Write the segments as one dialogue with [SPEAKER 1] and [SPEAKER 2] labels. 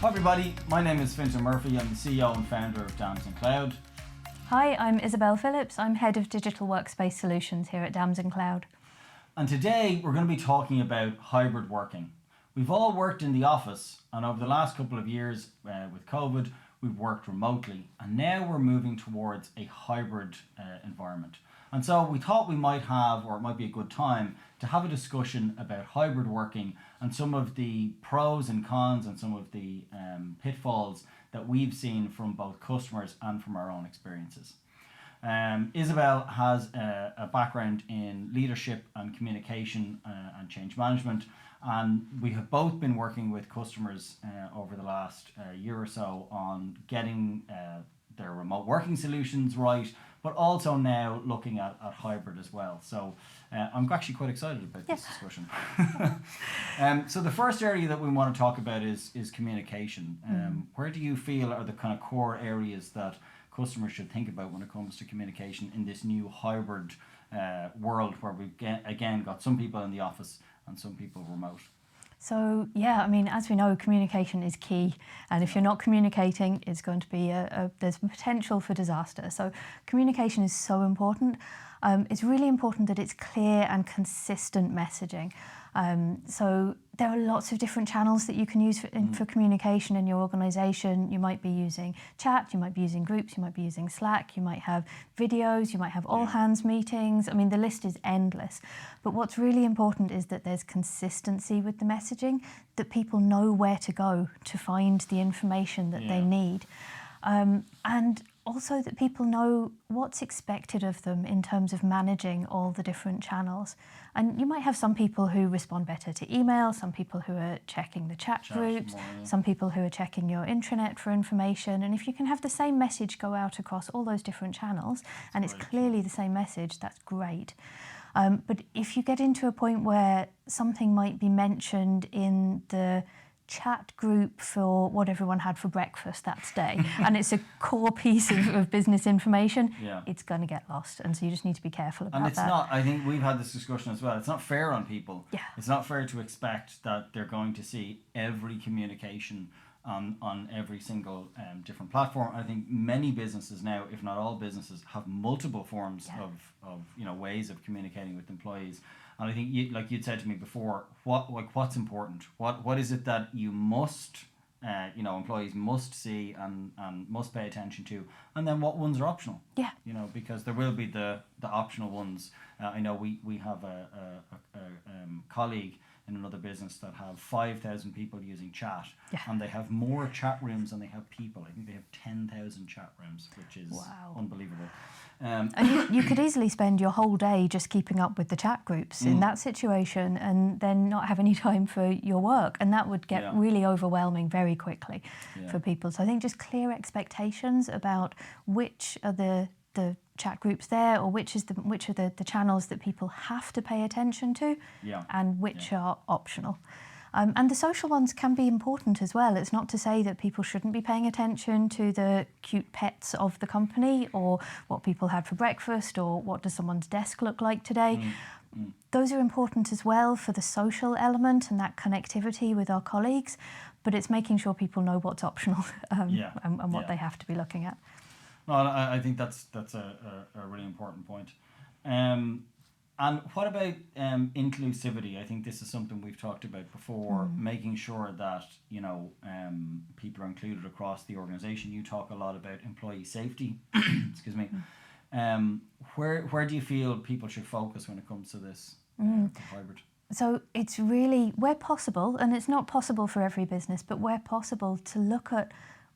[SPEAKER 1] Hi everybody, my name is Fintan Murphy. I'm the CEO and founder of Dams and Cloud.
[SPEAKER 2] Hi, I'm Isobel Phillips. I'm Head of Digital Workspace Solutions here at Dams and Cloud.
[SPEAKER 1] And today we're going to be talking about hybrid working. We've all worked in the office, and over the last couple of years with COVID, we've worked remotely, and now we're moving towards a hybrid environment. And so we thought we might have, or it might be a good time, to have a discussion about hybrid working and some of the pros and cons and some of the pitfalls that we've seen from both customers and from our own experiences. Isobel has a background in leadership and communication and change management, and we have both been working with customers over the last year or so on getting their remote working solutions right, but also now looking at hybrid as well. So I'm actually quite excited about this discussion. So the first area that we want to talk about is communication. Where do you feel are the kind of core areas that customers should think about when it comes to communication in this new hybrid world where we've again got some people in the office and some people remote?
[SPEAKER 2] So yeah, I mean, as we know, communication is key, and if you're not communicating, it's going to be there's potential for disaster. So communication is so important. It's really important that it's clear and consistent messaging. So there are lots of different channels that you can use for communication in your organisation. You might be using chat, you might be using groups, you might be using Slack, you might have videos, you might have all hands meetings. I mean, the list is endless. But what's really important is that there's consistency with the messaging, that people know where to go to find the information that they need. And also that people know what's expected of them in terms of managing all the different channels. And you might have some people who respond better to email, some people who are checking the chat groups, some people who are checking your intranet for information. And if you can have the same message go out across all those different channels, and it's clearly the same message, that's great. But if you get into a point where something might be mentioned in the chat group for what everyone had for breakfast that day, and it's a core piece of business information, it's going to get lost. And so you just need to be careful about that.
[SPEAKER 1] And it's not, I think we've had this discussion as well, it's not fair on people. It's not fair to expect that they're going to see every communication on every single different platform. I think many businesses now, if not all businesses, have multiple forms of ways of communicating with employees. And I think, like you'd said to me before, what's important? What is it that you must, employees must see and must pay attention to? And then what ones are optional? Because there will be the optional ones. I know we have a colleague in another business that have 5,000 people using chat, and they have more chat rooms than they have people. I think they have 10,000 chat rooms, which is unbelievable.
[SPEAKER 2] And you could easily spend your whole day just keeping up with the chat groups in that situation and then not have any time for your work, and that would get really overwhelming very quickly for people. So I think just clear expectations about which are the chat groups there, or which are the channels that people have to pay attention to, and which are optional. And the social ones can be important as well. It's not to say that people shouldn't be paying attention to the cute pets of the company, or what people had for breakfast, or what does someone's desk look like today. Those are important as well for the social element and that connectivity with our colleagues, but it's making sure people know what's optional and what they have to be looking at.
[SPEAKER 1] No, I think that's a really important point. And what about inclusivity? I think this is something we've talked about before, making sure that people are included across the organisation. You talk a lot about employee safety. Excuse me. Where do you feel people should focus when it comes to this hybrid?
[SPEAKER 2] So it's really, where possible, and it's not possible for every business, but where possible, to look at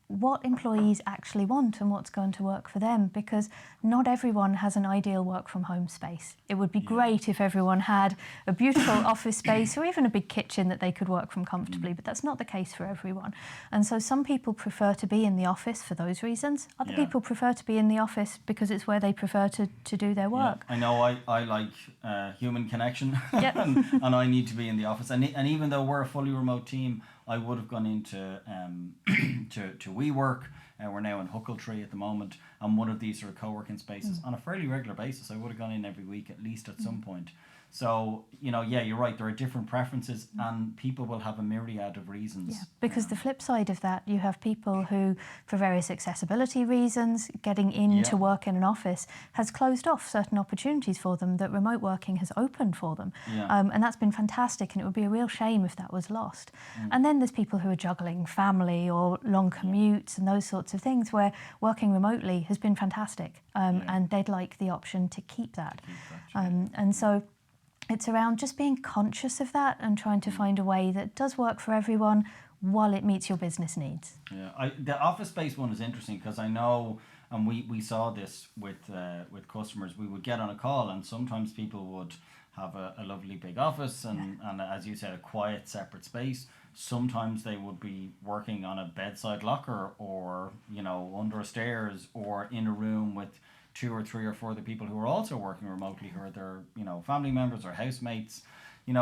[SPEAKER 2] what employees actually want and what's going to work for them, because not everyone has an ideal work from home space. It would be great if everyone had a beautiful office space or even a big kitchen that they could work from comfortably, but that's not the case for everyone. And so some people prefer to be in the office for those reasons. Other people prefer to be in the office because it's where they prefer to do their work.
[SPEAKER 1] I know I like human connection and I need to be in the office. And even though we're a fully remote team, I would have gone into to WeWork. We're now in Huckletree at the moment, and one of these sort of co-working spaces on a fairly regular basis. I would have gone in every week at least at some point. So, yeah, you're right. There are different preferences, and people will have a myriad of reasons.
[SPEAKER 2] Yeah, because the flip side of that, you have people who, for various accessibility reasons, getting into work in an office has closed off certain opportunities for them that remote working has opened for them.
[SPEAKER 1] Yeah.
[SPEAKER 2] And that's been fantastic, and it would be a real shame if that was lost. And then there's people who are juggling family or long commutes and those sorts of things where working remotely has been fantastic, and they'd like the option to keep that. And so it's around just being conscious of that and trying to find a way that does work for everyone while it meets your business needs.
[SPEAKER 1] Yeah, the office-based one is interesting because I know, and we saw this with customers. We would get on a call, and sometimes people would have a lovely big office and as you said, a quiet separate space. Sometimes they would be working on a bedside locker or under a stairs or in a room with 2 or 3 or 4 other people who are also working remotely, who are their family members or housemates.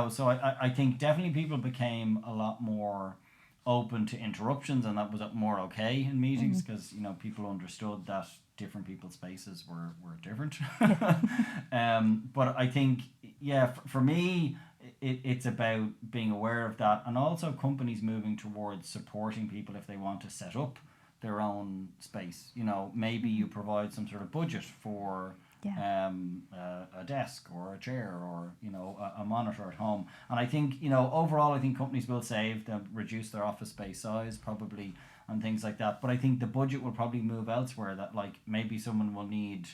[SPEAKER 1] So I think definitely people became a lot more open to interruptions, and that was more okay in meetings because people understood that different people's spaces were different. But I think for me it's about being aware of that, and also companies moving towards supporting people if they want to set up their own space. Maybe you provide some sort of budget for a desk or a chair or a monitor at home. And I think overall I think companies will save, they'll reduce their office space size probably and things like that. But I think the budget will probably move elsewhere, that like maybe someone will need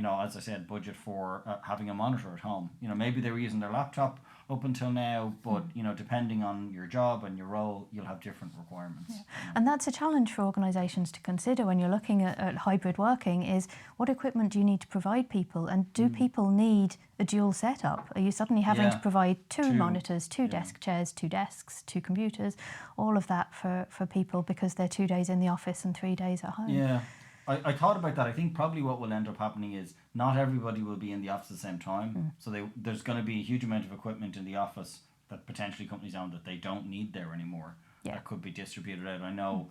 [SPEAKER 1] as I said, budget for having a monitor at home. Maybe they were using their laptop up until now, but depending on your job and your role, you'll have different requirements.
[SPEAKER 2] And that's a challenge for organisations to consider when you're looking at hybrid working, is what equipment do you need to provide people, and do people need a dual setup? Are you suddenly having to provide two monitors, two desk chairs, 2 desks, 2 computers, all of that for people because they're 2 days in the office and 3 days at home?
[SPEAKER 1] Yeah. I thought about that. I think probably what will end up happening is not everybody will be in the office at the same time. So there's going to be a huge amount of equipment in the office that potentially companies own that they don't need there anymore. That could be distributed out. I know,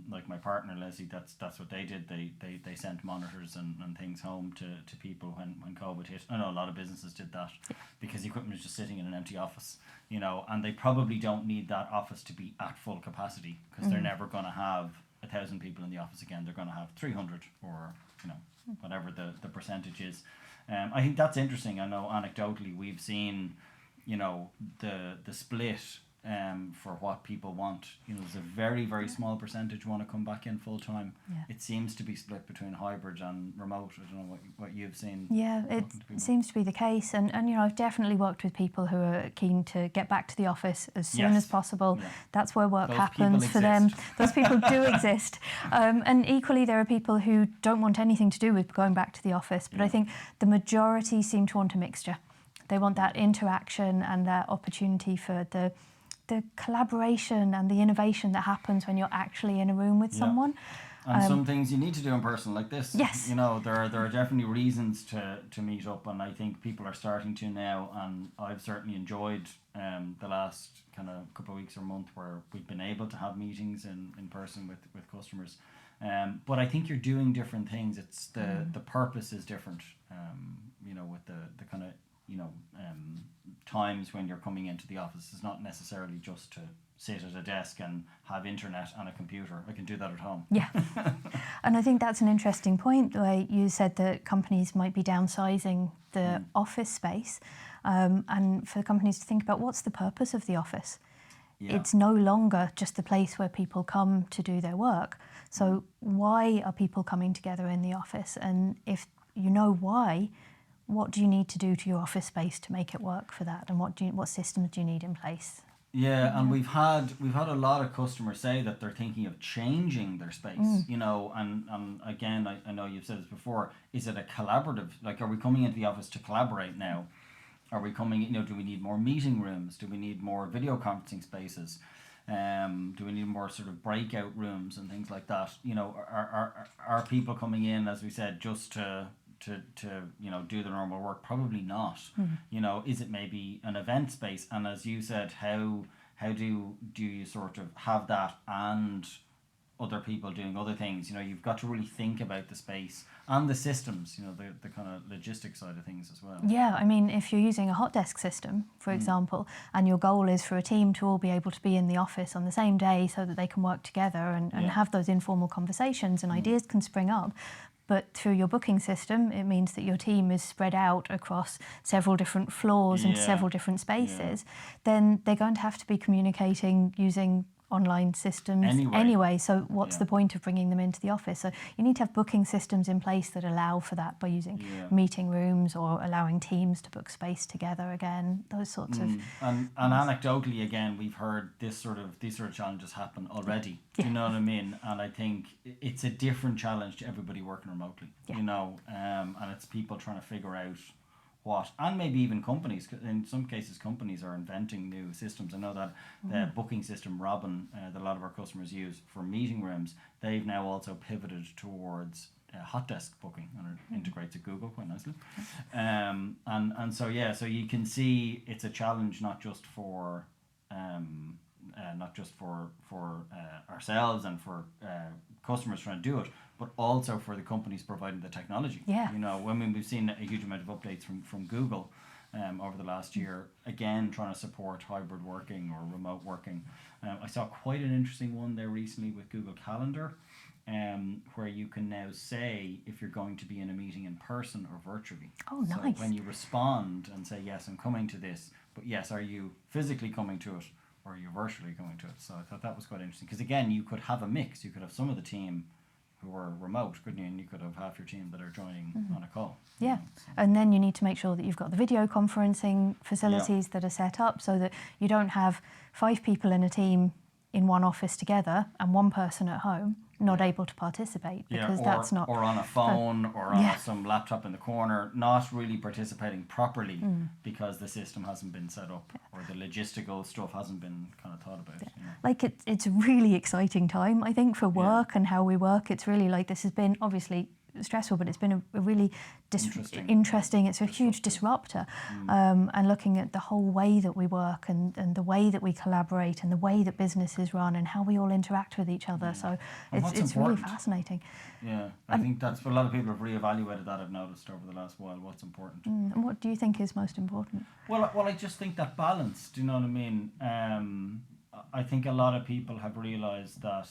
[SPEAKER 1] like my partner Leslie, that's what they did. They sent monitors and things home to people when COVID hit. I know a lot of businesses did that because the equipment is just sitting in an empty office, and they probably don't need that office to be at full capacity because they're never going to have 1,000 people in the office again. They're going to have 300 or whatever the percentage is. I think that's interesting. I know anecdotally we've seen the split for what people want. There's a very, very small percentage want to come back in full time. It seems to be split between hybrid and remote. I don't know what you've seen.
[SPEAKER 2] Yeah, it seems to be the case, and I've definitely worked with people who are keen to get back to the office as soon as possible. That's where work happens for them. Those people do exist, and equally there are people who don't want anything to do with going back to the office, but I think the majority seem to want a mixture. They want that interaction and that opportunity for the collaboration and the innovation that happens when you're actually in a room with someone.
[SPEAKER 1] And some things you need to do in person, like this.
[SPEAKER 2] Yes.
[SPEAKER 1] There are definitely reasons to meet up, and I think people are starting to now, and I've certainly enjoyed the last kind of couple of weeks or month where we've been able to have meetings in person with customers. But I think you're doing different things. It's the purpose is different, with the kind of times when you're coming into the office. It's not necessarily just to sit at a desk and have internet and a computer. I can do that at home.
[SPEAKER 2] Yeah. And I think that's an interesting point, where you said that companies might be downsizing the office space, and for companies to think about what's the purpose of the office. It's no longer just the place where people come to do their work. So why are people coming together in the office? And if you know why, what do you need to do to your office space to make it work for that? And what systems do you need in place?
[SPEAKER 1] Yeah, and we've had a lot of customers say that they're thinking of changing their space, and again, I know you've said this before, is it a collaborative, like are we coming into the office to collaborate now? Are we coming, do we need more meeting rooms? Do we need more video conferencing spaces? Do we need more sort of breakout rooms and things like that? Are people coming in, as we said, just to do the normal work? Probably not. Is it maybe an event space? And as you said, how do you sort of have that and other people doing other things. You know, you've got to really think about the space and the systems, you know, the kind of logistics side of things as well.
[SPEAKER 2] Yeah, I mean, if you're using a hot desk system, for example, and your goal is for a team to all be able to be in the office on the same day so that they can work together and have those informal conversations and ideas can spring up. But through your booking system, it means that your team is spread out across several different floors and several different spaces. Then they're going to have to be communicating using online systems anyway. So what's the point of bringing them into the office? So you need to have booking systems in place that allow for that by using meeting rooms or allowing teams to book space together again, those sorts of...
[SPEAKER 1] And anecdotally, again, we've heard these sort of challenges happen already. Do you know what I mean? And I think it's a different challenge to everybody working remotely, you know, and it's people trying to figure out what, and maybe even companies, in some cases companies are inventing new systems. I know that the booking system Robin that a lot of our customers use for meeting rooms, they've now also pivoted towards hot desk booking, and it integrates with Google quite nicely. And so so you can see it's a challenge not just for ourselves and for customers trying to do it, but also for the companies providing the technology. You know, I mean, we've seen a huge amount of updates from Google over the last year, again trying to support hybrid working or remote working. I saw quite an interesting one there recently with Google Calendar, where you can now say if you're going to be in a meeting in person or virtually.
[SPEAKER 2] Oh, nice.
[SPEAKER 1] So when you respond and say, yes, I'm coming to this, but yes, are you physically coming to it or are you virtually coming to it? So I thought that was quite interesting, because again, you could have a mix. You could have some of the team who are remote, couldn't you? And you could have half your team that are joining on a call.
[SPEAKER 2] Yeah, and then you need to make sure that you've got the video conferencing facilities that are set up so that you don't have 5 people in a team in one office together and one person at home not able to participate, because that's not...
[SPEAKER 1] Or on a phone or on some laptop in the corner, not really participating properly because the system hasn't been set up or the logistical stuff hasn't been kind of thought about. You know?
[SPEAKER 2] Like it's a really exciting time, I think, for work and how we work. It's really like, this has been obviously stressful, but it's been a really interesting. It's a huge disruptor, and looking at the whole way that we work and the way that we collaborate and the way that businesses run and how we all interact with each other. So it's really fascinating.
[SPEAKER 1] Yeah, I think that's what a lot of people have reevaluated that, I've noticed over the last while, what's important.
[SPEAKER 2] And what do you think is most important?
[SPEAKER 1] Well, I just think that balance, do you know what I mean? I think a lot of people have realised that,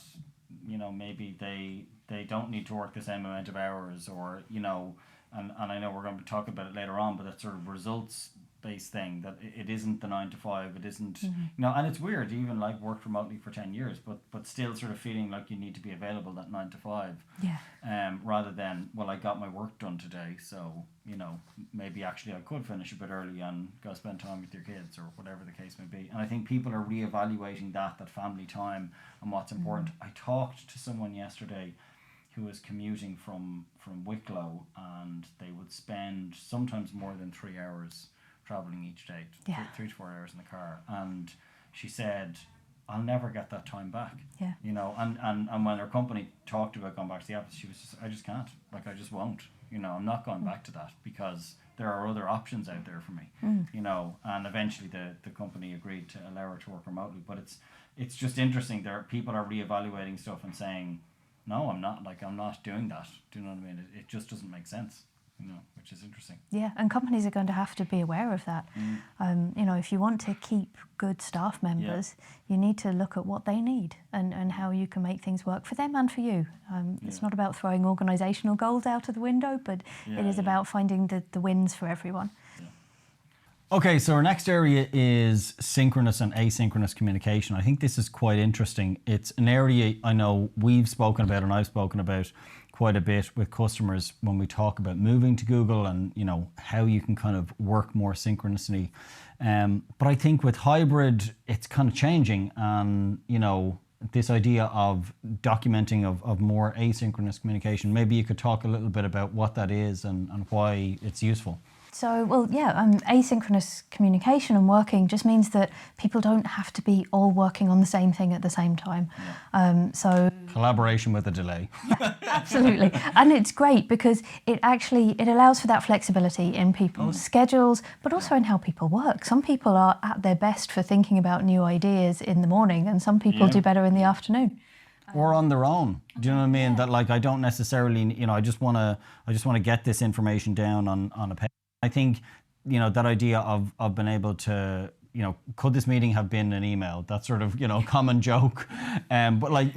[SPEAKER 1] you know, maybe they don't need to work the same amount of hours, or, you know, and I know we're going to talk about it later on, but that sort of results-based thing, that it isn't the 9 to 5, it isn't, you know, and it's weird, even like worked remotely for 10 years, but still sort of feeling like you need to be available that 9 to 5, rather than, well, I got my work done today, so, you know, maybe actually I could finish a bit early and go spend time with your kids, or whatever the case may be. And I think people are reevaluating that family time and what's important. I talked to someone yesterday who was commuting from Wicklow, and they would spend sometimes more than 3 hours travelling each day, 3 to 4 hours in the car. And she said, I'll never get that time back. You know, and when her company talked about going back to the office, she was just, I just can't. Like, I just won't. You know, I'm not going back to that, because there are other options out there for me. You know, and eventually the company agreed to allow her to work remotely. But it's just interesting. People are reevaluating stuff and saying, no, I'm not doing that. Do you know what I mean? It just doesn't make sense, you know, which is interesting. Yeah,
[SPEAKER 2] and companies are going to have to be aware of that. You know, if you want to keep good staff members, you need to look at what they need and how you can make things work for them and for you. It's not about throwing organisational goals out of the window, but it is about finding the wins for everyone.
[SPEAKER 1] Okay, so our next area is synchronous and asynchronous communication. I think this is quite interesting. It's an area I know we've spoken about and I've spoken about quite a bit with customers when we talk about moving to Google and, you know, how you can kind of work more synchronously. But I think with hybrid, it's kind of changing, and, you know, this idea of documenting of more asynchronous communication. Maybe you could talk a little bit about what that is and why it's useful.
[SPEAKER 2] So, well, asynchronous communication and working just means that people don't have to be all working on the same thing at the same time. So
[SPEAKER 1] collaboration with a delay.
[SPEAKER 2] Yeah, absolutely. And it's great because it allows for that flexibility in people's schedules, but also in how people work. Some people are at their best for thinking about new ideas in the morning, and some people do better in the afternoon.
[SPEAKER 1] or on their own. Do you know what I mean?
[SPEAKER 2] Yeah.
[SPEAKER 1] That like I don't necessarily, I just want to get this information down on a page. I think, that idea of being able to, could this meeting have been an email? That sort of, common joke. But like,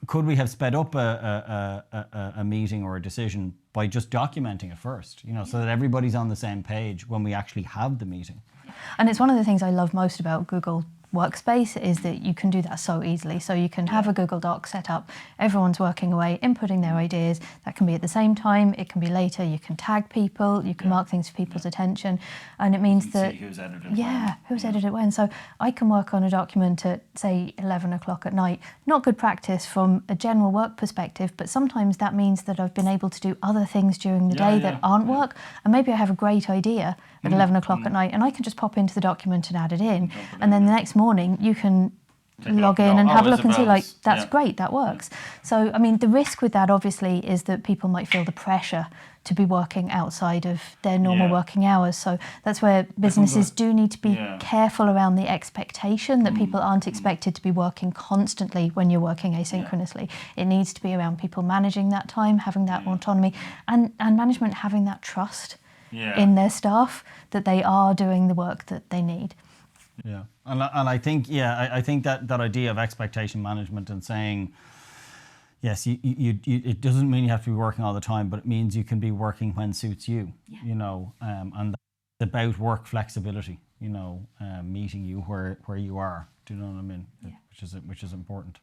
[SPEAKER 1] could we have sped up a meeting or a decision by just documenting it first, so that everybody's on the same page when we actually have the meeting?
[SPEAKER 2] And it's one of the things I love most about Google Workspace is that you can do that so easily. So you can have a Google Doc set up, everyone's working away, inputting their ideas. That can be at the same time, it can be later. You can tag people, you can mark things for people's attention, and it means that
[SPEAKER 1] see who's edited
[SPEAKER 2] who's edited when. So I can work on a document at say 11 o'clock at night. Not good practice from a general work perspective, but sometimes that means that I've been able to do other things during the day that aren't work, and maybe I have a great idea at 11 o'clock at night, and I can just pop into the document and add it in, and then the next morning you can log in and have a look and see, like, that's great, that works. So, I mean, the risk with that obviously is that people might feel the pressure to be working outside of their normal working hours. So that's where businesses do need to be careful around the expectation that people aren't expected to be working constantly when you're working asynchronously. It needs to be around people managing that time, having that autonomy, and management having that trust in their staff that they are doing the work that they need.
[SPEAKER 1] Yeah, and I think I think that idea of expectation management and saying, yes, you it doesn't mean you have to be working all the time, but it means you can be working when suits you. And that's about work flexibility. Meeting you where you are. Do you know what I mean? Which is important.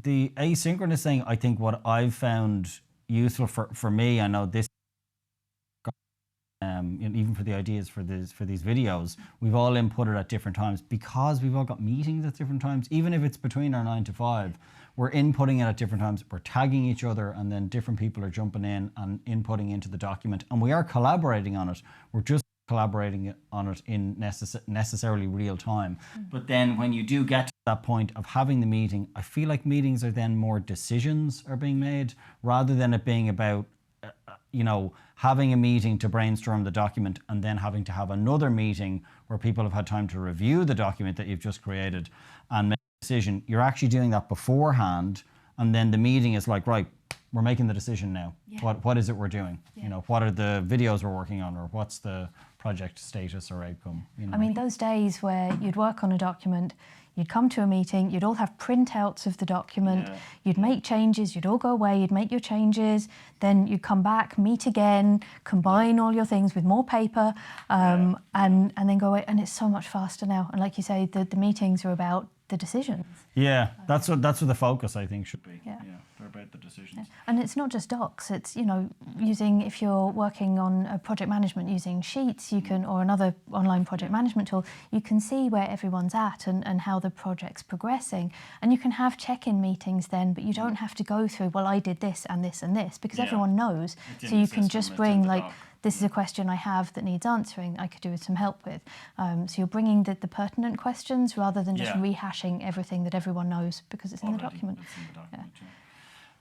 [SPEAKER 1] The asynchronous thing, I think, what I've found useful for me, I know this. Even for the ideas for these videos, we've all inputted at different times because we've all got meetings at different times. Even if it's between our 9 to 5, we're inputting it at different times. We're tagging each other, and then different people are jumping in and inputting into the document, and we are collaborating on it. We're just collaborating on it in necessarily real time. But then when you do get to that point of having the meeting, I feel like meetings are then more decisions are being made rather than it being about having a meeting to brainstorm the document and then having to have another meeting where people have had time to review the document that you've just created and make a decision. You're actually doing that beforehand, and then the meeting is like, right, we're making the decision now. What is it we're doing? What are the videos we're working on, or what's the project status or outcome?
[SPEAKER 2] I mean, those days where you'd work on a document, you'd come to a meeting, you'd all have printouts of the document, you'd make changes, you'd all go away, you'd make your changes, then you'd come back, meet again, combine all your things with more paper, and then go away. And it's so much faster now. And like you say, the meetings are about the decisions.
[SPEAKER 1] Yeah, that's what the focus, I think, should be. They're about the decisions.
[SPEAKER 2] And it's not just docs, it's, using, if you're working on a project management using Sheets, you can, or another online project management tool, you can see where everyone's at and how the project's progressing. And you can have check-in meetings then, but you don't have to go through, well, I did this and this and this, because everyone knows. So you can just bring, like, this is a question I have that needs answering, I could do with some help with. So you're bringing the pertinent questions rather than just rehashing everything that everyone knows because it's in the document.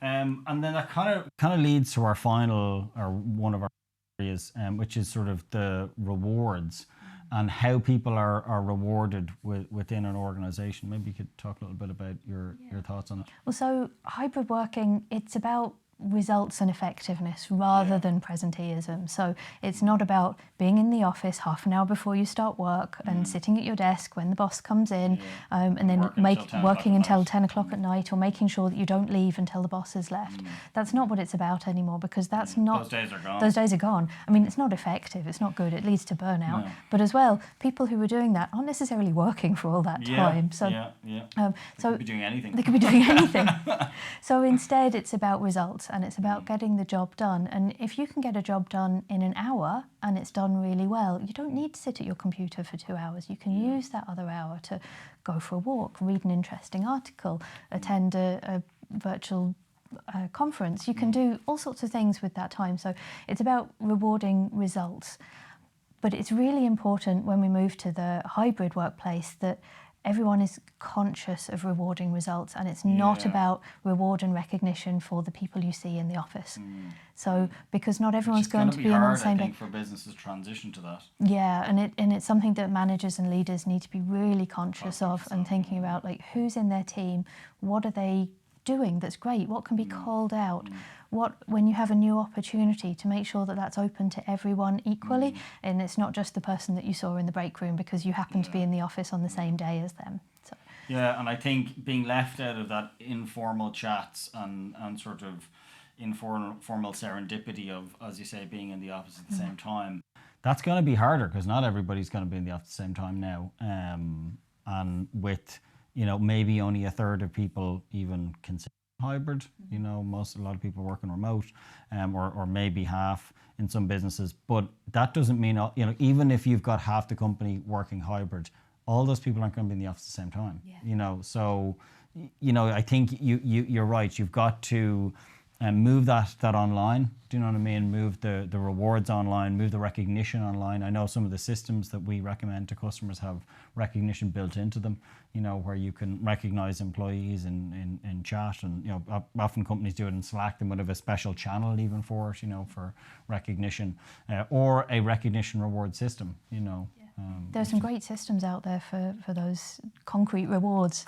[SPEAKER 1] And then that kind of leads to our final, or one of our areas, which is sort of the rewards and how people are rewarded within an organisation. Maybe you could talk a little bit about your thoughts on it.
[SPEAKER 2] Well, so hybrid working, it's about results and effectiveness rather than presenteeism. So it's not about being in the office half an hour before you start work and sitting at your desk when the boss comes in, and then working until 10 o'clock at night, or making sure that you don't leave until the boss has left. That's not what it's about anymore, because that's not...
[SPEAKER 1] Those days are gone.
[SPEAKER 2] Those days are gone. I mean, it's not effective, it's not good, it leads to burnout. But as well, people who are doing that aren't necessarily working for all that time. So,
[SPEAKER 1] they could be doing anything.
[SPEAKER 2] They could be doing anything. So instead, it's about results, and it's about getting the job done. And if you can get a job done in an hour and it's done really well, you don't need to sit at your computer for 2 hours. You can use that other hour to go for a walk, read an interesting article, attend a virtual conference. You can do all sorts of things with that time. So it's about rewarding results. But it's really important when we move to the hybrid workplace that everyone is conscious of rewarding results, and it's not about reward and recognition for the people you see in the office. So because not everyone's going to be in on the same day.
[SPEAKER 1] I think for businesses transition to that.
[SPEAKER 2] Yeah, and it's something that managers and leaders need to be really conscious of and thinking about, like, who's in their team, what are they doing that's great, what can be called out, what, when you have a new opportunity, to make sure that that's open to everyone equally, and it's not just the person that you saw in the break room because you happen to be in the office on the same day as them. So.
[SPEAKER 1] Yeah, and I think being left out of that informal chats and sort of informal serendipity of, as you say, being in the office at the same time, that's going to be harder because not everybody's going to be in the office at the same time now, and with, you know, maybe only a third of people even consider hybrid. You know, a lot of people working remote, or maybe half in some businesses. But that doesn't mean, you know, even if you've got half the company working hybrid, all those people aren't going to be in the office at the same time. Yeah. You know, so, you know, I think you're right. You've got to move that online. Do you know what I mean? Move the rewards online, move the recognition online. I know some of the systems that we recommend to customers have recognition built into them, you know, where you can recognize employees in chat, and, you know, often companies do it in Slack. They might have a special channel even for it, you know, for recognition, or a recognition reward system, you know.
[SPEAKER 2] There's some great systems out there for those concrete rewards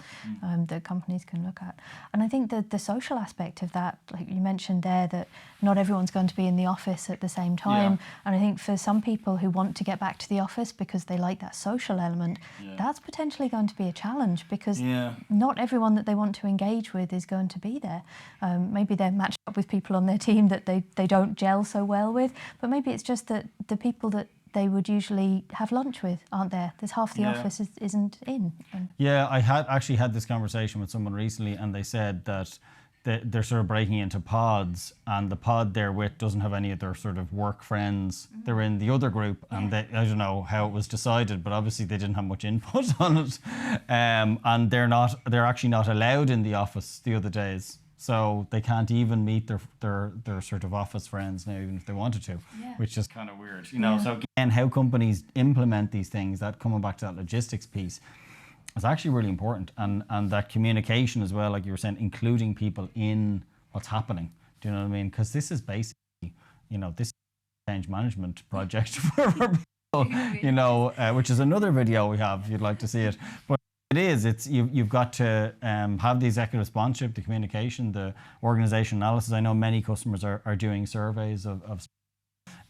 [SPEAKER 2] that companies can look at. And I think that the social aspect of that, like you mentioned there, that not everyone's going to be in the office at the same time. And I think for some people who want to get back to the office because they like that social element, that's potentially going to be a challenge, because not everyone that they want to engage with is going to be there. Maybe they're matched up with people on their team that they don't gel so well with, but maybe it's just that the people that they would usually have lunch with aren't there. There's half the office isn't in.
[SPEAKER 1] Yeah, I had actually had this conversation with someone recently, and they said that they're sort of breaking into pods, and the pod they're with doesn't have any of their sort of work friends. They're in the other group, and they, I don't know how it was decided, but obviously they didn't have much input on it. And they're actually not allowed in the office the other days. So they can't even meet their sort of office friends now, even if they wanted to, which is kind of weird, you know. So again, how companies implement these things, that coming back to that logistics piece, is actually really important, and that communication as well, like you were saying, including people in what's happening. Do you know what I mean? Because this is basically, you know, this is a change management project for people, you know, which is another video we have if you'd like to see it. But it's you've got to have the executive sponsorship, the communication, the organization analysis. I know many customers are doing surveys of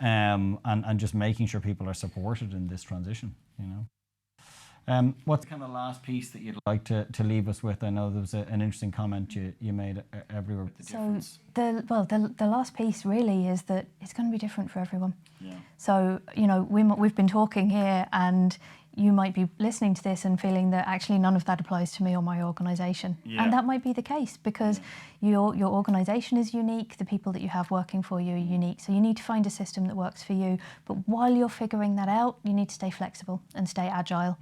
[SPEAKER 1] and just making sure people are supported in this transition, you know. What's kind of the last piece that you'd like to leave us with? I know there was an interesting comment you made everywhere with the difference.
[SPEAKER 2] The last piece really is that it's going to be different for everyone. Yeah. So, you know, we've been talking here, and you might be listening to this and feeling that actually none of that applies to me or my organisation. And that might be the case, because your organisation is unique, the people that you have working for you are unique, so you need to find a system that works for you. But while you're figuring that out, you need to stay flexible and stay agile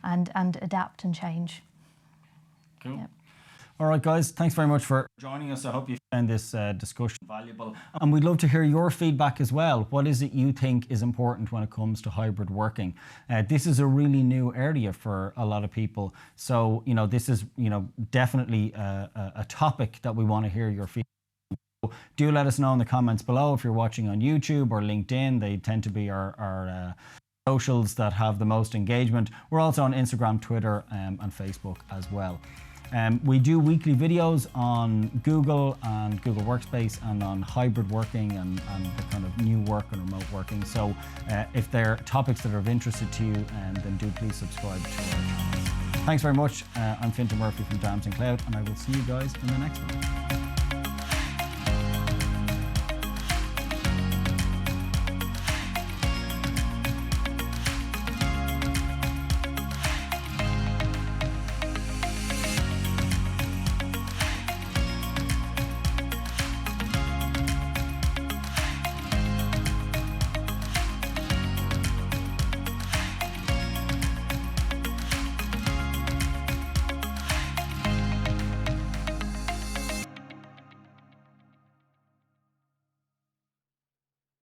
[SPEAKER 2] and adapt and change.
[SPEAKER 1] Cool. Yep. All right, guys, thanks very much for joining us. I hope you found this discussion valuable. And we'd love to hear your feedback as well. What is it you think is important when it comes to hybrid working? This is a really new area for a lot of people. So, you know, this is, you know, definitely a topic that we want to hear your feedback. So do let us know in the comments below if you're watching on YouTube or LinkedIn. They tend to be our socials that have the most engagement. We're also on Instagram, Twitter, and Facebook as well. We do weekly videos on Google and Google Workspace, and on hybrid working and the kind of new work and remote working. So if there are topics that are of interest to you, then do please subscribe to our channels. Thanks very much. I'm Fintan Murphy from Dams and Cloud, and I will see you guys in the next one.